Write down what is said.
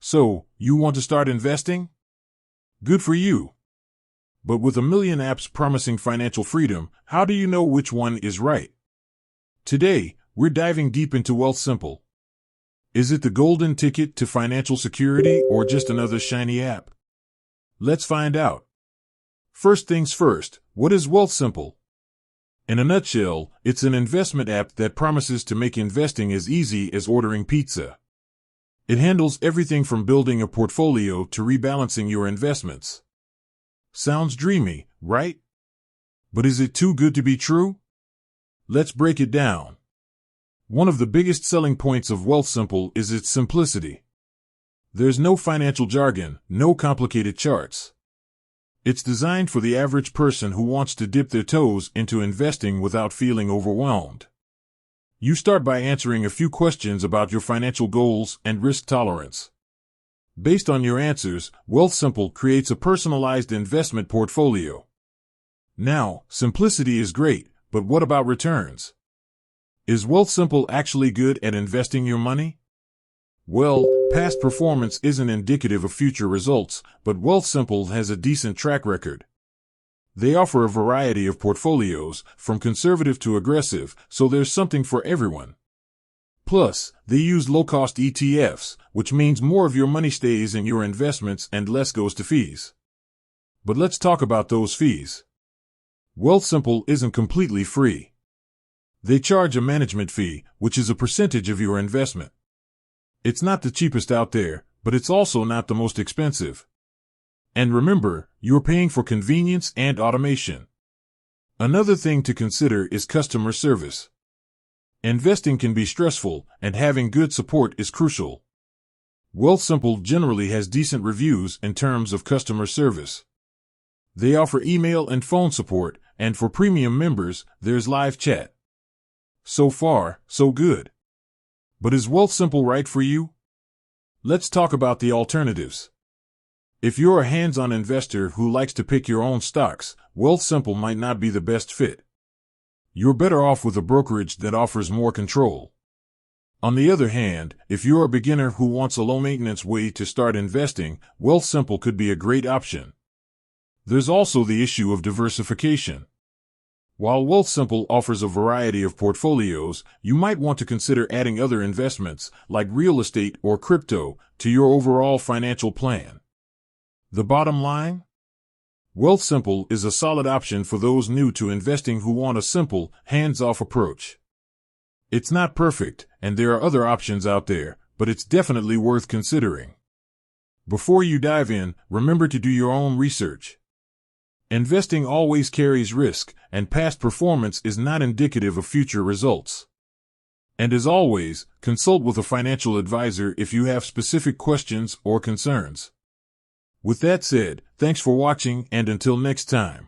So, you want to start investing? Good for you. But with a million apps promising financial freedom, how do you know which one is right? Today, we're diving deep into Wealthsimple. Is it the golden ticket to financial security or just another shiny app? Let's find out. First things first, what is Wealthsimple? In a nutshell, it's an investment app that promises to make investing as easy as ordering pizza. It handles everything from building a portfolio to rebalancing your investments. Sounds dreamy, right? But is it too good to be true? Let's break it down. One of the biggest selling points of Wealthsimple is its simplicity. There's no financial jargon, no complicated charts. It's designed for the average person who wants to dip their toes into investing without feeling overwhelmed. You start by answering a few questions about your financial goals and risk tolerance. Based on your answers, Wealthsimple creates a personalized investment portfolio. Now, simplicity is great, but what about returns? Is Wealthsimple actually good at investing your money? Well, past performance isn't indicative of future results, but Wealthsimple has a decent track record. They offer a variety of portfolios, from conservative to aggressive, so there's something for everyone. Plus, they use low-cost ETFs, which means more of your money stays in your investments and less goes to fees. But let's talk about those fees. Wealthsimple isn't completely free. They charge a management fee, which is a percentage of your investment. It's not the cheapest out there, but it's also not the most expensive. And remember, you're paying for convenience and automation. Another thing to consider is customer service. Investing can be stressful, and having good support is crucial. Wealthsimple generally has decent reviews in terms of customer service. They offer email and phone support, and for premium members, there's live chat. So far, so good. But is Wealthsimple right for you? Let's talk about the alternatives. If you're a hands-on investor who likes to pick your own stocks, Wealthsimple might not be the best fit. You're better off with a brokerage that offers more control. On the other hand, if you're a beginner who wants a low-maintenance way to start investing, Wealthsimple could be a great option. There's also the issue of diversification. While Wealthsimple offers a variety of portfolios, you might want to consider adding other investments, like real estate or crypto, to your overall financial plan. The bottom line? Wealthsimple is a solid option for those new to investing who want a simple, hands-off approach. It's not perfect, and there are other options out there, but it's definitely worth considering. Before you dive in, remember to do your own research. Investing always carries risk, and past performance is not indicative of future results. And as always, consult with a financial advisor if you have specific questions or concerns. With that said, thanks for watching, and until next time.